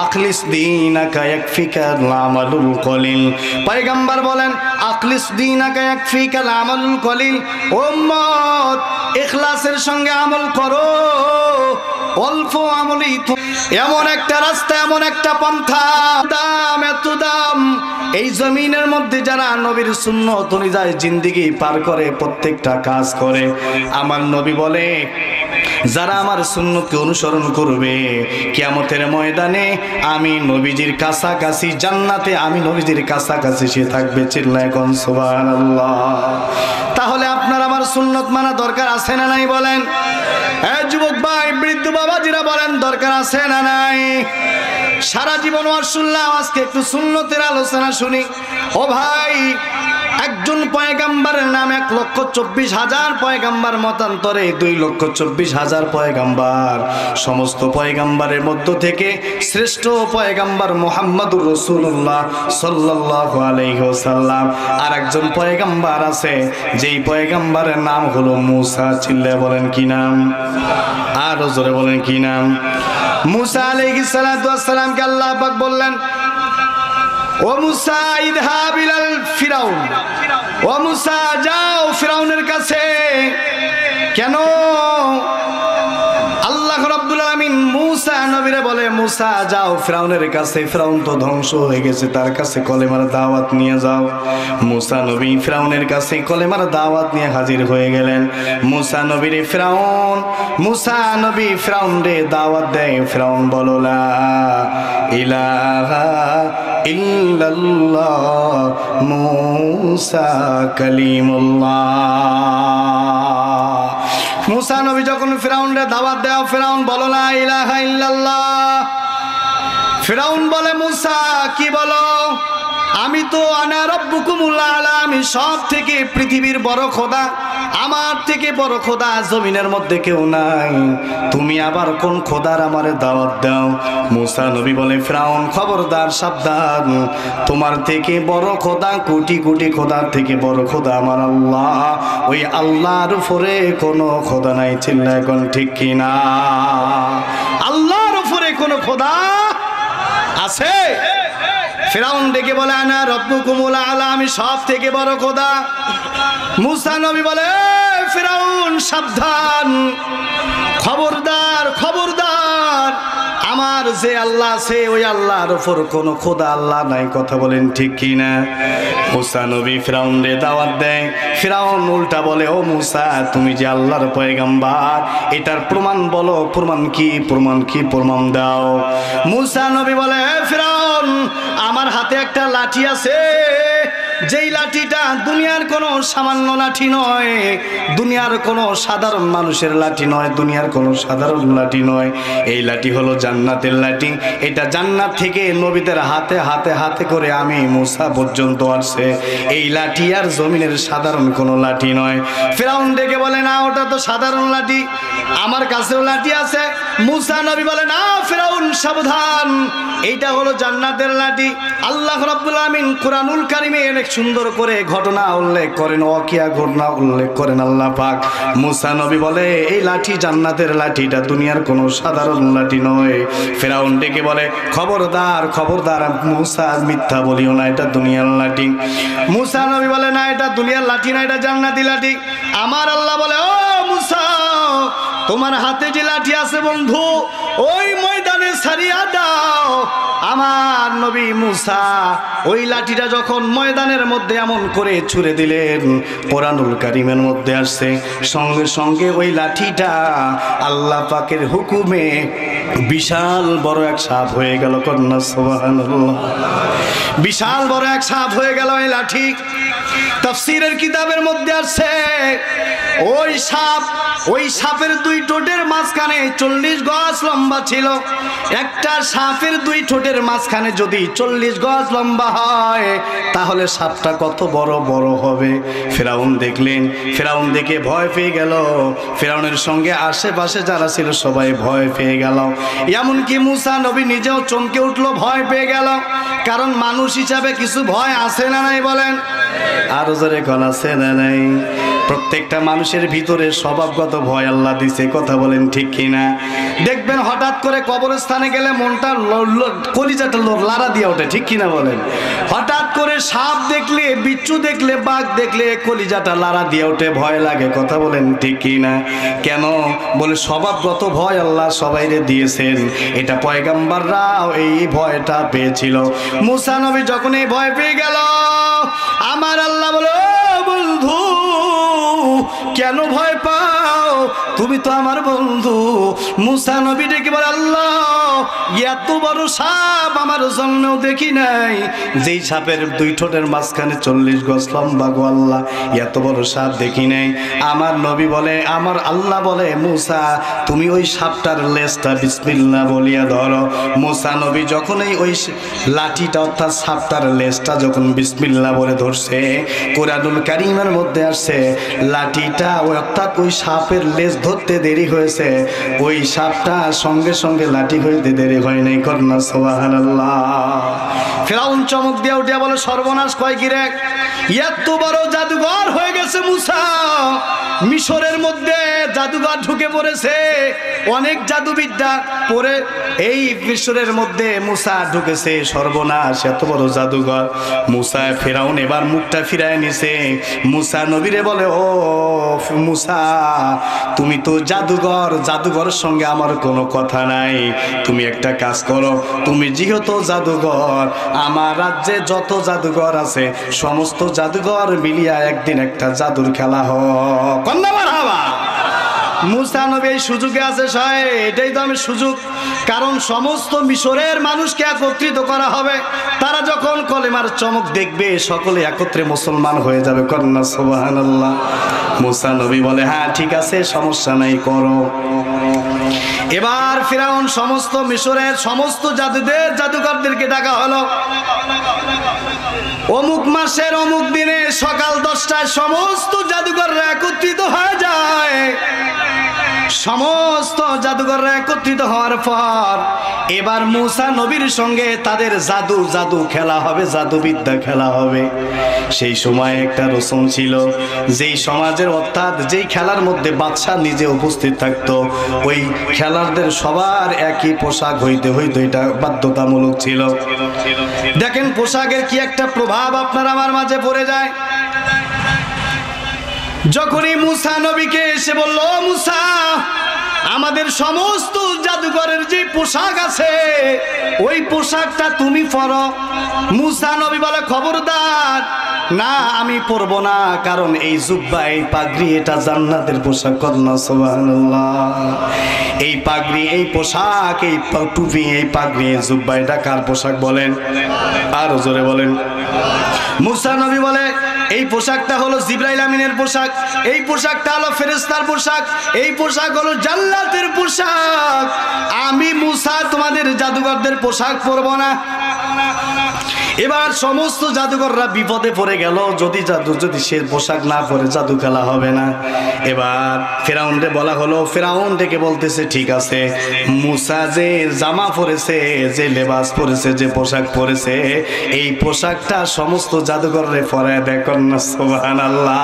আখলিস দীনাকা ইয়াকফিকাল আমালুল কলিল। পয়গম্বর বলেন আখলিস দীনাকা ইয়াকফিকাল আমালুল কলিল। উম্মত, ইখলাসের সঙ্গে আমল করো, অল্প আমলই তো। এমন একটা রাস্তা, এমন একটা পন্থা, দাম এত দাম, এই জমিনের মধ্যে যারা নবীর সুন্নত অনুযায়ী জিন্দেগি পার করে, প্রত্যেকটা কাজ করে, আমার নবী বলে যারা আমার সুন্নতকে অনুসরণ করবে, কিয়ামতের ময়দানে আমি নবীজির কাছাকাছি, জান্নাতে আমি নবীজির কাছাকাছি সে থাকবে। চিল্লায় কোন সুবহানাল্লাহ। তাহলে আপনার আমার সুন্নত মানা দরকার আছে না নাই বলেন? হ্যাঁ যুবক ভাই, বৃদ্ধ বাবাজিরা বলেন দরকার আছে না নাই? সারা জীবন ওয়াজ শুনলাম, আজকে একটু সুন্নতের আলোচনা শুনি। ও ভাই, একজন পয়গাম্বারের নাম 1,24,000 পয়গাম্বার, মতান্তরে 2,24,000 পয়গাম্বার। সমস্ত পয়গাম্বারের মধ্য থেকে শ্রেষ্ঠ পয়গাম্বার মুহাম্মদুর রাসূলুল্লাহ সাল্লাল্লাহু আলাইহি ওয়াসাল্লাম। আর একজন পয়গাম্বার আছে, যেই পয়গাম্বারের নাম হলো মুসা। চিল্লায় বলেন কি নাম? আর জোরে বলেন কি নাম? মুসা আলাইহিস সালাতু ওয়াস সালামকে আল্লাহ পাক বললেন, ও মুসা ইযহাব ইলাল ফিরাউন, ও মুসা যাও ফিরাউনের কাছে। কেন? আল্লাহ রাব্বুল আলামিন মুসা নবীরে বলে, মুসা যাও ফিরাউনের কাছে, ফিরাউন তো ধ্বংস হয়ে গেছে, তার কাছে কলেমার দাওয়াত নিয়ে যাও। মুসা নবী ফিরাউনের কাছে কলেমার দাওয়াত নিয়ে হাজির হয়ে গেলেন। মুসা নবীর মুসা নবী ফিরাউন রে দাওয়াত দেয়। ফিরাউন বলো লা ইলাহা ইল্লাল্লাহ মুসা কালিমুল্লাহ। মুসা নবী যখন ফিরাউন রে দাওয়াত দেয়, ফিরাউন বলো লা ইলাহা ইল্লাল্লাহ। ফিরাউন বলে মুসা কি বলো? আমি তো আনা রব্বুকুমুল আলা, আমি সব থেকে পৃথিবীর বড় খোদা, আমার থেকে বড় খোদা জমিনের মধ্যে কেউ নাই, তুমি আবার কোন খোদার আমারে দাওয়াত দাও? মুসা নবী বলে ফিরাউন খবরদার, সাবধান, তোমার থেকে বড় খোদা, কোটি কোটি খোদার থেকে বড় খোদা আমার আল্লাহ, ওই আল্লাহর উপরে কোনো খোদা নাই। চিল্লায় কোন ঠিক কিনা? আল্লাহর উপরে কোনো খোদা আছে? ফিরাউন ডেকে বলে আনা রব্বুকুমুল আলা, আমি সব থেকে বড় খোদা। মুসা নবী বলে ফিরাউন সাবধান, খবরদার খবরদার, আমার যে আল্লাহ আছে ওই আল্লাহর উপর কোনো খোদা আল্লাহ নাই। কথা বলেন ঠিক কিনা? মুসা নবী ফিরাউন রে দাওয়াত দেয়। ফিরাউন উল্টা বলে ও মুসা, তুমি যে আল্লাহর পয়গম্বর, এটার প্রমাণ বলো, প্রমাণ কি, প্রমাণ কি, প্রমাণ দাও। মুসা নবী বলে ফিরাউন আমার হাতে একটা লাঠি আছে, যেই লাঠিটা দুনিয়ার কোনো সামান্য লাঠি নয়, দুনিয়ার কোনো সাধারণ মানুষের লাঠি নয়, দুনিয়ার কোনো সাধারণ লাঠি নয়, এই লাঠি হলো জান্নাতের লাঠি। এটা জান্নাত থেকে নবীদের হাতে হাতে হাতে করে আমি মুসা পর্যন্ত আসছে। এই লাঠি আর জমিনের সাধারণ কোনো লাঠি নয়। ফিরাউন ডেকে বলে না, ওটা তো সাধারণ লাঠি, আমার কাছেও লাঠি আছে। মুসা নবী বলে না ফিরাউন সাবধান, এইটা হলো জান্নাতের লাঠি। আল্লাহ রাব্বুল আমিন কুরআনুল কারীমে অনেক সুন্দর করে ঘটনা উল্লেখ করেন, ওয়াকিয়া ঘটনা উল্লেখ করেন আল্লাহ পাক। মুসা নবী বলে এই লাঠি জান্নাতের লাঠি, এটা দুনিয়ার কোনো সাধারণ লাঠি নয়। ফিরাউন ডেকে বলে খবরদার খবরদার মুসা, মিথ্যা বলিও না, এটা দুনিয়ার লাঠি। মুসা নবী বলে না, এটা দুনিয়ার লাঠি না, এটা জান্নাতি লাঠি। আমার আল্লাহ বলে ও মুসা, তোমার হাতে যে লাঠি আছে বন্ধু, ওই ময়দানে ছাড়িয়া দাও। আমার নবী মুসা ওই লাঠিটা যখন ময়দানের মধ্যে এমন করে ছুঁড়ে দিলেন, কোরআনুল কারীমের মধ্যে আসছে সঙ্গে সঙ্গে ওই লাঠিটা আল্লাহ পাকের হুকুমে বিশাল বড় এক সাপ হয়ে গেল। কন্যা সুবহানাল্লাহ, বিশাল বড় এক সাপ হয়ে গেল এই লাঠি। তাফসীরের কিতাবের মধ্যে আসছে ওই সাপের দুই ঠোঁটের মাঝখানে 40 গজ লম্বা ছিল। একটা সাপের দুই ঠোঁটের মাঝখানে যদি 40 গজ লম্বা হয়, তাহলে সাপটা কত বড় বড় হবে। ফিরাউন দেখলেন, ফিরাউন দেখে ভয় পেয়ে গেল। ফিরাউনের সঙ্গে আশেপাশে যারা ছিল সবাই ভয় পেয়ে গেল। এমনকি মুসা নবী নিজেও চমকে উঠলো, ভয় পেয়ে গেল। কারণ মানুষ হিসাবে কিছু ভয় আছে না নাই বলেন? আরো জোরে কোন আছে না নাই? প্রত্যেকটা মানুষের ভিতরে স্বভাবগত ভয় আল্লাহ দিছে। কথা বলেন ঠিক কিনা? দেখবেন হঠাৎ করে কবরস্থানে গেলে মনটা কলিজাটা লাড়া দিয়ে ওঠে, ঠিক কিনা বলেন? হঠাৎ করে সাপ দেখলে, বিচ্ছু দেখলে, বাঘ দেখলে কলিজাটা লাড়া দিয়ে ওঠে, ভয় লাগে। কথা বলেন ঠিক কিনা? কেন? বলে স্বভাবগত ভয় আল্লাহ সবাইরে দিয়েছেন। এটা পয়গম্বররাও এই ভয়টা পেয়েছিল। মুসা নবী যখন এই ভয় পেয়ে গেল, আমার আল্লাহ বলো বন্ধু কেন ভয় পাও? তুমি তো আমার বন্ধু। মুসা নবী ডেকে বলে আল্লাহ, এত বড় সাপ আমার জন্মেও দেখি নাই, যেই সাপের দুই ঠোঁটের মাঝখানে 40 গজ লম্বা গো আল্লাহ, এত বড় সাপ দেখি নাই। আমার নবী বলে, আমার আল্লাহ বলে মুসা তুমি ওই সাপটার লেজটা বিসমিল্লাহ বলিয়া ধরো। মুসা নবী যখন ওই লাঠিটা অর্থাৎ সাপটার লেজটা যখন বিসমিল্লাহ বলে ধরছে, কোরআনুল কারীমের মধ্যে আসছে লাঠিটা অর্থাৎ ওই সাপের লেজ ধরতে দেরি হয়েছে, ওই সাপটা সঙ্গে সঙ্গে লাঠি হইতে দেরি হয় নাই। কন্যা সুবহানাল্লাহ। ফিরাউন চমক দিয়ে উঠিয়া বলে সর্বনাশ, কয় কি রে, এত বড় জাদুঘর হয়ে গেছে মুসা, মিশরের মধ্যে জাদুঘর ঢুকে পড়েছে, অনেক জাদুবিদ্যা পড়ে এই মিশরের মধ্যে মুসা ঢুকেছে, সর্বনাশ, এত বড় জাদুঘর। মুসা ফিরাউন এবার মুখটা ফিরায় নিছে। মুসা নবীরে বলে ও মুসা তুমি তো জাদুঘর, জাদুঘরের সঙ্গে আমার কোনো কথা নাই। তুমি একটা কাজ করো, তুমি যেহেতু জাদুঘর, আমার রাজ্যে যত জাদুঘর আছে সমস্ত জাদুঘর মিলিয়া একদিন একটা জাদুর খেলা হোক। কন্যা মারহাবা। মুসা নবী এই সুযোগে আছে সয়, এটাই তো আমি সুযোগ। কারণ সমস্ত মিশরের মানুষকে একত্রিত করা হবে, তারা যখন কলেমার চমক দেখবে সকলে একত্রে মুসলমান হয়ে যাবে। কন্যা সুবহানাল্লাহ। মুসা নবী বলে হ্যাঁ ঠিক আছে, সমস্যা নাই, করো। এবার ফিরাউন সমস্ত মিশরের সমস্ত জাদুঘরদেরকে ডাকা হলো। অমুক মাসের অমুক দিনে সকাল 10টায় সমস্ত জাদুঘররা একত্রিত হয়ে যায়। সমস্ত জাদুঘররা একত্রিত হওয়ার পর এবার মুসা নবীর সঙ্গে তাদের জাদু খেলা হবে, জাদুবিদ্যা খেলা হবে। সেই সময় একটা রসম ছিল, যেই সমাজের অর্থাৎ যেই খেলার মধ্যে বাদশা নিজে উপস্থিত থাকতো, ওই খেলারদের সবার একই পোশাক হইতে এটা বাধ্যতামূলক ছিল। দেখেন পোশাকের কি একটা প্রভাব আপনার আমার মাঝে পড়ে যায়। যখনই মুসা নবীকে এসে বলল, মুসা আমাদের সমস্ত জাদুঘরের যে পোশাক আছে ওই পোশাকটা তুমি পরো। মুসা নবী বলে খবরদার, না আমি পরবো না, কারণ এই জুব্বা, এই পাগড়ি এটা জান্নাতের পোশাক। কন্যা সুবহানাল্লাহ। এই পাগড়ি, এই পোশাক, এই টুপি, এই পাগড়ি, এই জুব্বা এটা কার পোশাক বলেন? আরো জোরে বলেন। মুসা নবী বলে এই পোশাকটা হলো জিবরাইল আমিনের পোশাক, এই পোশাকটা হলো ফেরেশতার পোশাক, এই পোশাক হলো জান্নাতের পোশাক। আমি মুসা তোমাদের জাদুঘরদের পোশাক পরবো না। এবার সমস্ত জাদুঘররা বিপদে পড়ে গেল, যদি সে পোশাক না পরে জাদু খেলা হবে না। এবার ফেরাউনকে বলা হলো, ফেরাউন ডেকে বলতেছে ঠিক আছে, মুসা যে জামা পরেছে, যে লেবাস পরেছে, যে পোশাক পরেছে, এই পোশাকটা সমস্ত জাদুঘরে পরায় দেখুন না। সুবহানাল্লাহ।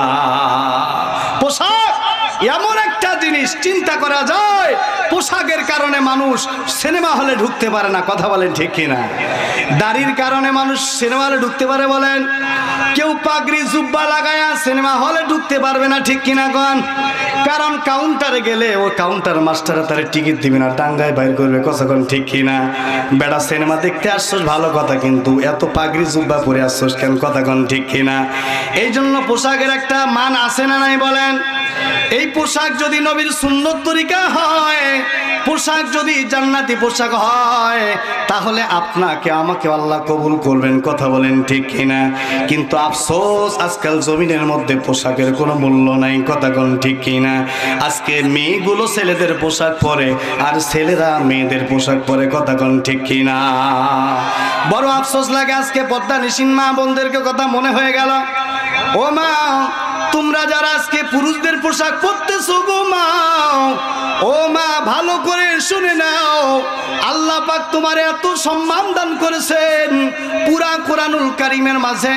পোশাক এমন একটা জিনিস, চিন্তা করা যায় পোশাকের কারণে মানুষ সিনেমা হলে ঢুকতে পারে না। কথা বলেন ঠিক কিনা? দাড়ির কারণে মানুষ সিনেমা হলে ঢুকতে পারে বলেন? কেউ পাগড়ি জুব্বা লাগায়া সিনেমা হলে ঢুকতে পারবে না, ঠিক কিনা কন? কারণ কাউন্টারে গেলে ও কাউন্টার মাস্টার তার টিকিট দিবে না, টাঙ্গায় বাইর করবে। কথা কন ঠিক কিনা? বেটা সিনেমা দেখতে আসছোস ভালো কথা, কিন্তু এত পাগড়ি জুব্বা পরে আসছোস কেন? কথা কন ঠিক কিনা? এই জন্য পোশাকের একটা মান আছে না নাই বলেন? এই পোশাক যদি নবীর সুন্নত তরিকা হয়, পোশাক যদি জান্নাতি পোশাক হয়, তাহলে আপনাকে আমাকে আল্লাহ কবুল করবেন। কথা বলেন ঠিক কিনা? কিন্তু আফসোস আজকাল জমিনের মধ্যে পোশাকের কোনো মূল্য নাই। কথা কোন ঠিক কিনা? আজকে মেয়েগুলো ছেলেদের পোশাক পরে আর ছেলেরা মেয়েদের পোশাক পরে। কথা কোন ঠিক কিনা? বড় আফসোস লাগে। আজকে পর্দা নিশিন মা বোনদেরকে কথা মনে হয়ে গেল। ও মা, তোমরা যারা আজকে পুরুষদের পোশাক পরতেছো গো মা, ও মা ভালো করে শুনে নাও, আল্লাহ পাক তোমার এত সম্মান দান করেছেন। পুরা কোরআনুল কারীমের মাঝে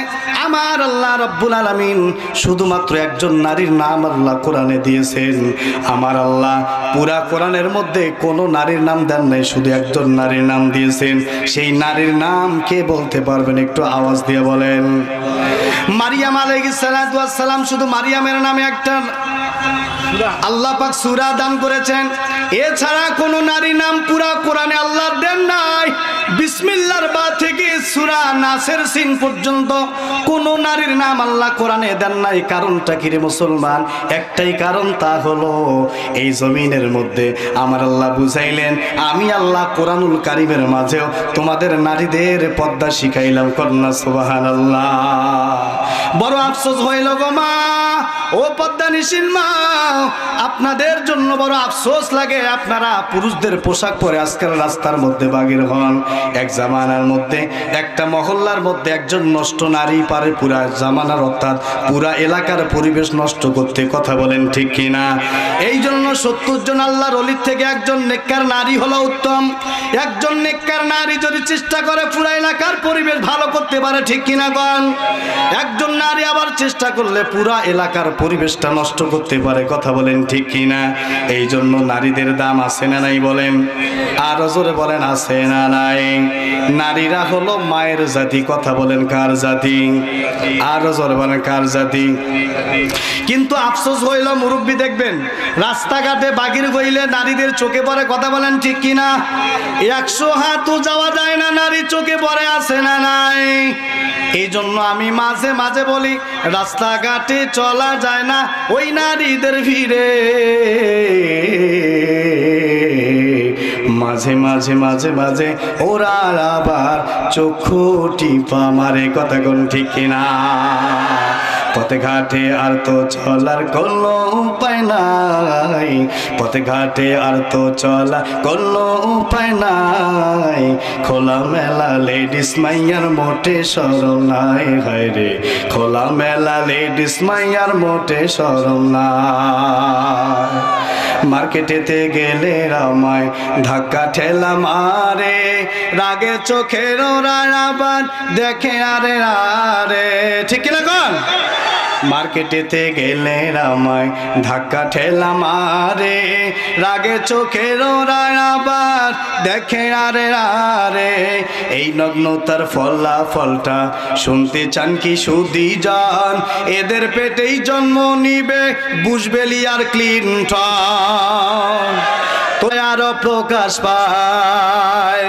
আমার আল্লাহ রাব্বুল আলামিন শুধুমাত্র একজন নারীর নাম আল্লাহ কোরআনে দিয়েছেন। আমার আল্লাহ পুরা কোরআনের মধ্যে কোনো নারীর নাম দেন নাই, শুধু একজন নারীর নাম দিয়েছেন। সেই নারীর নাম কে বলতে পারবেন? একটু আওয়াজ দিয়ে বলেন। মারিয়াম আলাইহিস সালাতু ওয়াস সালাম। শুধু মারিয়ামের নামে একটা আল্লাহ পাক সূরা দান করেছেন। এছাড়া কোন নারী নাম পুরা কোরআনে আল্লাহ দেন নাই। বিসমিল্লাহর বা থেকে সূরা নাসের সিন পর্যন্ত কোন নারীর নাম আল্লাহ কোরআনে দেন নাই। কারণটা কি রে মুসলমান? একটাই কারণ, তা হলো এই জমিনের মধ্যে আমার আল্লাহ বুঝাইলেন, আমি আল্লাহ কোরআনুল কারীমের মাঝেও তোমাদের নারীদের পর্দা শিখাইলাম। কন্যা সুবহানাল্লাহ। বড় আফসোস হইল গো মা, ও পর্দা নিশিন মা, আপনাদের জন্য বড় আফসোস লাগে। আপনারা পুরুষদের পোশাক পরে আজকাল রাস্তার মধ্যে বাগির হন। এক জামানার মধ্যে একটা মহল্লার মধ্যে একজন নষ্ট নারী পারে পুরা জামানার অর্থাৎ পুরা এলাকার পরিবেশ নষ্ট করতে। কথা বলেন ঠিক কিনা? এই জন্য 70 জন আল্লাহর ওলির থেকে একজন নেককার নারী হলো উত্তম। একজন নেককার নারী যদি চেষ্টা করে পুরা এলাকার পরিবেশ ভালো করতে পারে, ঠিক কিনা বল? একজন নারী আবার চেষ্টা করলে পুরা এলাকার পরিবেশটা নষ্ট করতে পারে, কথা বলেন ঠিক কিনা? এই জন্য নারীদের দাম আছে না নাই বলেন? আরো জোরে বলেন, আছে না নাই? নারীরা হলো মায়ের জাতি, কথা বলেন কার জাতি? আরো জোরে বলেন কার জাতি? কিন্তু আফসোস হইল মুরব্বী দেখবেন রাস্তাঘাটে বাগির হইলে নারীদের চোখে পড়ে, কথা বলেন ঠিক কিনা? 100 হাতও যাওয়া যায় না, নারী চোখে পড়ে, আছে না নাই? এই জন্য আমি মাঝে মাঝে বলি রাস্তাঘাটে চলা যায় না ওই নারীদের ভিড়ে, মাঝে মাঝে মাঝে মাঝে ওরা আবার চক্ষু টিপা মারে, কথা কোন ঠিক কিনা? পথে ঘাটে আর তো চলার কোনো উপায় নাই, পথে ঘাটে আর তো চলার কোনো উপায় নাই, খোলা মেলা লেডিস মাইয়ার মোটে শরম নাই, হায় রে খোলা মেলা লেডিস মাইয়ার মোটে শরম নাই। মার্কেটেতে গেলে রামায় ধাক্কা ঠেলা মারে, রাগে চোখের রায়াবান দেখে আরে আরে, ঠিক কিনা কোন? মার্কেটেতে গেলে রামায় ধাক্কা ঠেলা মারে, রাগে চোখের রায়াবান দেখে আরে আরে, এই নগ্নতার ফলাফলটা শুনতে চান কি সুধী জান? এদের পেটেই জন্ম নিবে বুশবেলি আর ক্লিনটন, তো আরো প্রকাশ পায়।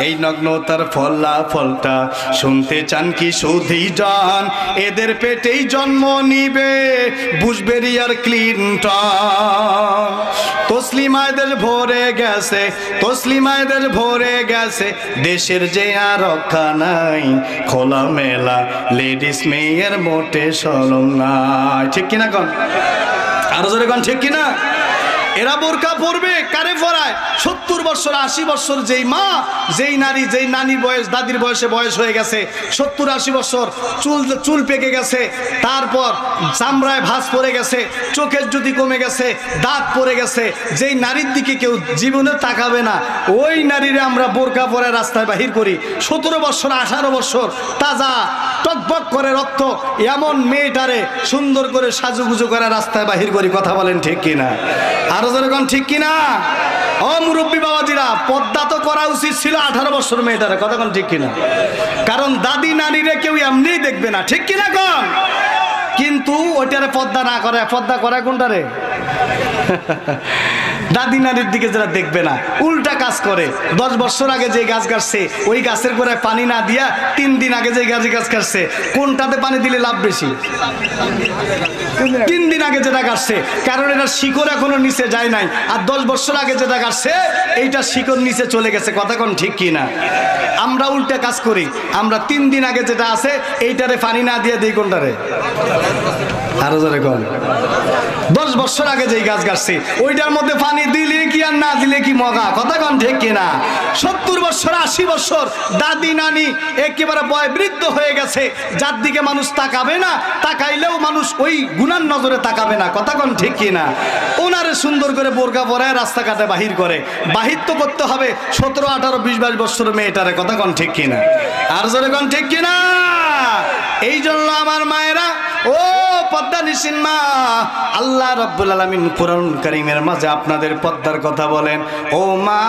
এই নগ্নতার ফলাফলটা শুনতে চান কি সুধী জান? এদের পেটেই জন্ম নিবে বুশবেরি আর ক্লিনটন। তসলিমায়দের ভরে গেছে, তসলিমায়দের ভরে গেছে, দেশের যে আর রক্ষা নাই, খোলা মেলা লেডিস মেয়ের মোটে শরম নাই, ঠিক কিনা কোন? আরো জোরে কোন ঠিক কিনা? এরা বোরকা পরবে, কারে পরায়? 70 বছর 80 বছর যেই মা, যেই নারী, যেই নানির বয়স, দাদির বয়সে বয়স হয়ে গেছে, 70-80 বছর, চুল পেকে গেছে, তারপর চামড়ায় ভাঁজ পড়ে গেছে, চোখের জ্যোতি কমে গেছে, দাঁত পড়ে গেছে, যেই নারীর দিকে কেউ জীবনে তাকাবে না, ওই নারীরা আমরা বোরকা পরে রাস্তায় বাহির করি। 17 বছর 18 বছর তাজা টকবক করে রক্ত এমন মেয়েটারে সুন্দর করে সাজুগুজু করে রাস্তায় বাহির করি, কথা বলেন ঠিক কিনা? আরো যেরকম ঠিক কিনা? ও মুরব্বী বাবাজিরা, পর্দা তো করা উচিত ছিল 18 বছর মেয়েটারে, কথা কোন ঠিক কিনা? কারণ দাদি নারীরে কেউ এমনিই দেখবে না, ঠিক কিনা কোন? কিন্তু ওইটারে পর্দা না করে, পর্দা করে কোনটারে? দাদি নারীর দিকে যারা দেখবে না, উল্টা কাজ করে। 10 বছর আগে যে গাছ কাটছে ওই গাছের গোড়ায় পানি না দিয়া 3 দিন আগে যে গাছ কাটছে, কোনটাতে পানি দিলে লাভ বেশি? 3 দিন আগে যেটা কাটছে, কারণ এটা শিকড় এখনো নিচে যায় নাই। আর 10 বছর আগে যেটা কাটছে এইটা শিকড় নিচে চলে গেছে, কথা কোন ঠিক কিনা? আমরা উল্টা কাজ করি, আমরা 3 দিন আগে যেটা আছে এইটারে পানি না দিয়ে দিই কোনটারে? আরো জোরে কোন? 10 বছর আগে যেই গাছ কাটছে ওইটার মধ্যে পানি দিলে কি আর না দিলে কি মগা, কথা কোন ঠিক কিনা? 70 বছর 80 বছর দাদি নানি একেবারে বয় বৃদ্ধ হয়ে গেছে, যার দিকে মানুষ তাকাবে না, তাকাইলেও মানুষ ওই গুনার নজরে তাকাবে না, কথা কোন ঠিক কিনা? ওনারে সুন্দর করে বোরকা পরায় রাস্তাঘাটে বাহির করে, বাহির তো করতে হবে 17 18 20 22 বছর মেয়েটারে, কথা কোন ঠিক কিনা? আর জোরে কোন ঠিক কিনা? এই জন্য আমার মায়েরা, ও পদ্মা নিশিন মা, আল্লাহ রাব্বুল আলামিন কোরআন কারীমের মাঝে আপনাদের পদ্মার কথা বলেন। ও মা,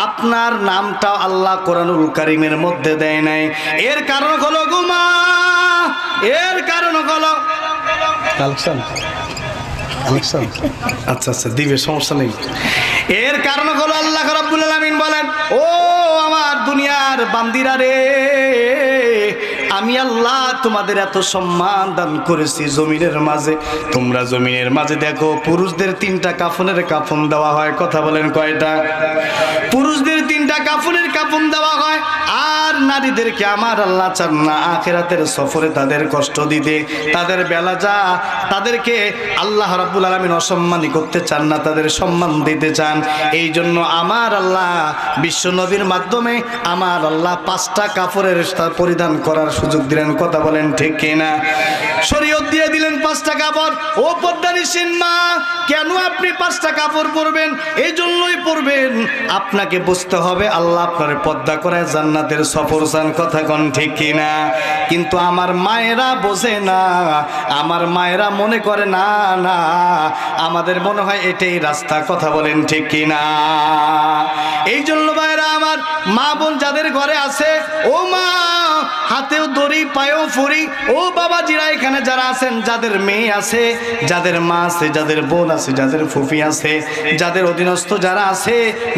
আপনার নামটা আল্লাহ কোরআনুল কারীমের মধ্যে দেয় নাই, এর কারণ হলো গো মা, এর কারণ হলো কালেকশন। আচ্ছা আচ্ছা দিবে, সমস্যা নেই। এর কারণ হলো আল্লাহ রাব্বুল আলামিন বলেন, ও আমার দুনিয়ার বান্দিরা রে, আমি আল্লাহ তোমাদের এত সম্মান দান করেছি জমিনের মাঝে, তোমরা জমিনের মাঝে দেখো পুরুষদের 3টা কাফনের কাফন দেওয়া হয়, কথা বলেন কয়টা? পুরুষদের 3টা কাফনের কাফন দেওয়া হয়, আর নারীদেরকে আমার আল্লাহ চান না আখিরাতের সফরে তাদের কষ্ট দিতে, তাদের বেলা যা, তাদেরকে আল্লাহ রাব্বুল আলামিন অসম্মানী করতে চান না, তাদের সম্মান দিতে চান। এই জন্য আমার আল্লাহ বিশ্ব নবীর মাধ্যমে আমার আল্লাহ 5টা কাপড়ের পরিধান করার সুযোগ সুযোগ দিলেন, কথা বলেন ঠিক কিনা? শরীয়ত দিয়ে দিলেন 5টা কাপড়। ও পর্দানিসীন মা, কেন আপনি 5টা কাপড় পরবেন? এই জন্যই পরবেন, আপনাকে বুঝতে হবে আল্লাহ আপনার পর্দা করে জান্নাতের সফর চান, কথা কোন ঠিক কিনা? কিন্তু আমার মায়েরা বোঝে না, আমার মায়েরা মনে করে না, না আমাদের মনে হয় এটাই রাস্তা, কথা বলেন ঠিক কিনা? এই জন্য ভাইরা আমার, মা বোন যাদের ঘরে আছে, ও মা হাতেও দড়ি পায়েও ফুরি, ও বাবাজিরা এখানে যারা আছেন, যাদের মেয়ে আছে, যাদের মা আছে, যাদের বোন আছে, যাদের ফুফি আছে, যাদের অধীনস্থ যারা আছে,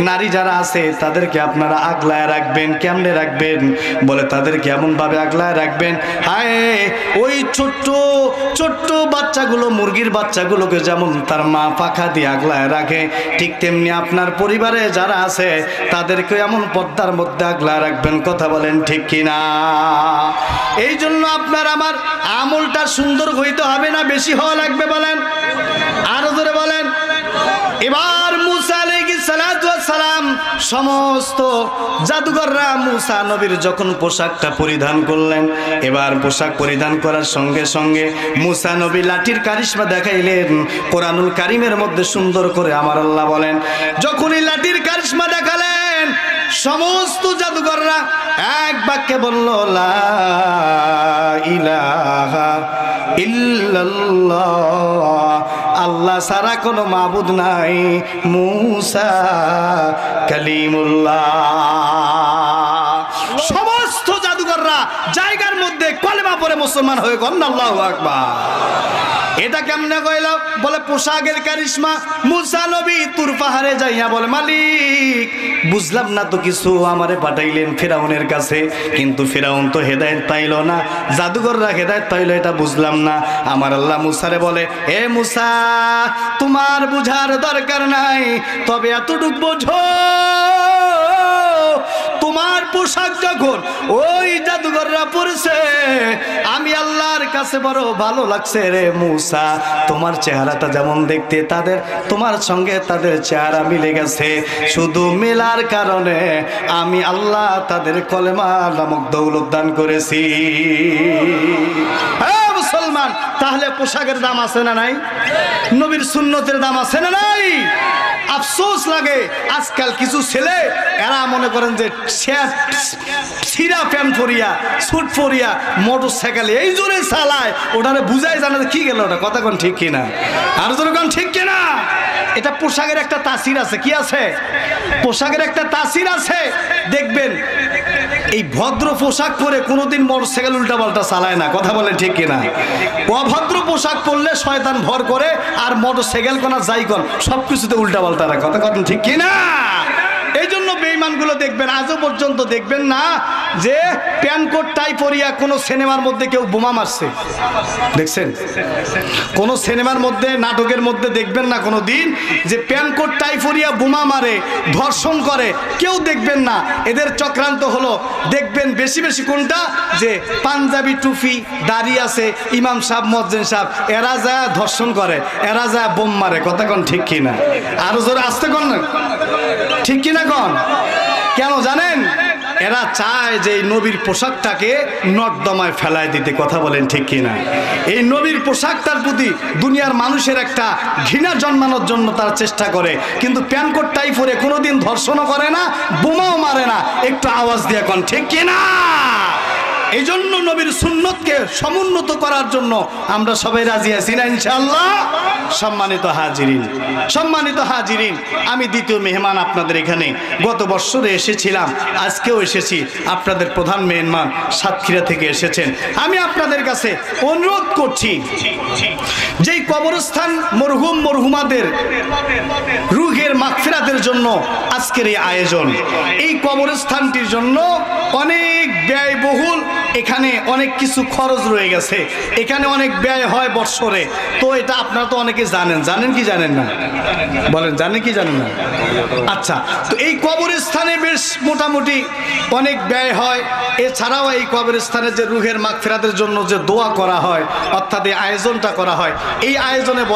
নারী যারা আছে, তাদেরকে আপনারা আগলায় রাখবেন। কেমনে রাখবেন? বলে তাদেরকে এমন ভাবে আগলায় রাখবেন, হায় ওই ছোট্ট ছোট্ট বাচ্চাগুলো, মুরগির বাচ্চাগুলোকে যেমন তার মা পাখা দিয়ে আগলায় রাখে, ঠিক তেমনি আপনার পরিবারে যারা আছে তাদেরকে এমন পর্দার মধ্যে আগলায় রাখবেন, কথা বলেন ঠিক কিনা? এই জন্য আপনার আমার আমলটা সুন্দর হইতে হবে না বেশি হওয়া লাগবে? বলেন, আরো জোরে বলেন। এবার মুসা আলাইহিস সালাতু ওয়াস সালাম, সমস্ত জাদুঘররা মুসা নবীর যখন পোশাকটা পরিধান করলেন, এবার পোশাক পরিধান করার সঙ্গে সঙ্গে মুসা নবী লাঠির কারিশমা দেখাইলেন। কোরআনুল কারীমের মধ্যে সুন্দর করে আমার আল্লাহ বলেন, যখনই লাঠির কারিশমা দেখালেন, সমস্ত জাদুঘররা এক বাক্যে বলল, লা ইলাহা ইল্লাল্লাহ, আল্লাহ ছাড়া কোনো মাবুদ নাই, মুসা কালিমুল্লাহ। সমস্ত জাদুঘররা জায়গার মধ্যে কলেমা পড়ে মুসলমান হয়ে গেল, আল্লাহু আকবার। এটা কেমনে কইল? বলে পোশাকের কারিশমা। মুসা নবী তুর পাহাড়ে যাইয়া বলে, মালিক বুঝলাম না তো কিছু, আমারে পাঠাইলেন ফিরাউনের কাছে, কিন্তু ফিরাউন তো হেদায়েত পাইল না, জাদুঘররা হেদায়েত পাইল, এটা বুঝলাম না। আমার আল্লাহ মুসারে বলে, এ মুসা তোমার বুঝার দরকার নাই, তবে এতটুকু বোঝো, তোমার পোশাক যখন ওই জাদুঘররা পড়ছে, আমি আল্লাহর কাছে বড় ভালো লাগছে রে মুসা। তোমার চেহারাটা যেমন দেখতে, তাদের তোমার সঙ্গে তাদের চেহারা মিলে গেছে, শুধু মেলার কারণে আমি আল্লাহ তাদের কলেমা নামক দৌলত দান করেছি। হ্যাঁ মুসলমান, তাহলে পোশাকের দাম আছে না নাই? নবীর সুন্নতের দাম আছে না নাই? আফসোস লাগে আজকাল কিছু ছেলে, এরা মনে করেন যে ছিঁড়া প্যান্ট পরিয়া, স্যুট পরিয়া মোটর সাইকেল এই জোরে চালায়, ওটারে বুঝাই জানা কি গেল, ওটা কথা কোন ঠিক কিনা? আর জোরে কোন ঠিক কিনা? এটা পোশাকের একটা তাসির আছে। কি আছে? পোশাকের একটা তাসির আছে। দেখবেন এই ভদ্র পোশাক পরে কোনোদিন মোটরসাইকেল উল্টা পাল্টা চালায় না, কথা বলে ঠিক কিনা? অভদ্র পোশাক পরলে শয়তান ভর করে, আর মোটরসাইকেল কোন যাই কোন সবকিছুতে উল্টা পাল্টা রাখে, কথা কথা ঠিক কিনা? এই জন্য বেঈমানগুলো দেখবেন আজও পর্যন্ত দেখবেন না যে প্যান্ট কোট টাই পরিয়া কোনো সিনেমার মধ্যে কেউ বোমা মারছে, দেখছেন? কোন সিনেমার মধ্যে, নাটকের মধ্যে দেখবেন না কোনো দিন যে প্যান্ট কোট টাই পরিয়া বোমা মারে, ধর্ষণ করে, কেউ দেখবেন না। এদের চক্রান্ত হলো, দেখবেন বেশি বেশি কোনটা, যে পাঞ্জাবি টুপি দাড়ি আছে ইমাম সাহেব, মুয়াজ্জিন সাহেব, এরা যায় ধর্ষণ করে, এরা যায় বোম মারে, কথা কোন ঠিক কিনা? আরো জোরে আসতে কোন ঠিক কিনা কোন? কেন জানেন? এরা চায় যে এই নবীর পোশাকটাকে নর্দমায় ফেলায় দিতে, কথা বলেন ঠিক কিনা? এই নবীর পোশাকটার প্রতি দুনিয়ার মানুষের একটা ঘৃণা জন্মানোর জন্য তারা চেষ্টা করে, কিন্তু প্যান্ট কোট টাই পরে কোনোদিন ধর্ষণও করে না, বোমাও মারে না। একটু আওয়াজ দিয়ে কোন ঠিক কিনা? এই জন্য নবীর সুন্নতকে সমুন্নত করার জন্য আমরা সবাই রাজি আছি না ইনশাআল্লাহ? সম্মানিত হাজিরিন, সম্মানিত হাজিরিন, আমি দ্বিতীয় মেহমান আপনাদের এখানে গত বছরে এসেছিলাম, আজকেও এসেছি। আপনাদের প্রধান মেহমান সাতক্ষীরা থেকে এসেছেন। আমি আপনাদের কাছে অনুরোধ করছি, যেই কবরস্থান মরহুম মরহুমাদের রুহের মাগফিরাতের জন্য আজকের এই আয়োজন, এই কবরস্থানটির জন্য অনেক ব্যয়বহুল, এখানে অনেক কিছু খরচ রয়ে গেছে, এখানে অনেক ব্যয় হয় বৎসরে। তো এটা আপনারা তো অনেকে জানেন, জানেন কি জানেন না? বলেন, জানেন কি জানেন না? আচ্ছা, তো এই কবরস্থানে বেশ মোটামুটি অনেক ব্যয় হয়। এছাড়াও এই কবরস্থানে যে রুহের মাগফিরাতের জন্য যে দোয়া করা হয়, অর্থাৎ এই আয়োজনটা করা হয়, এই আয়োজনে বলে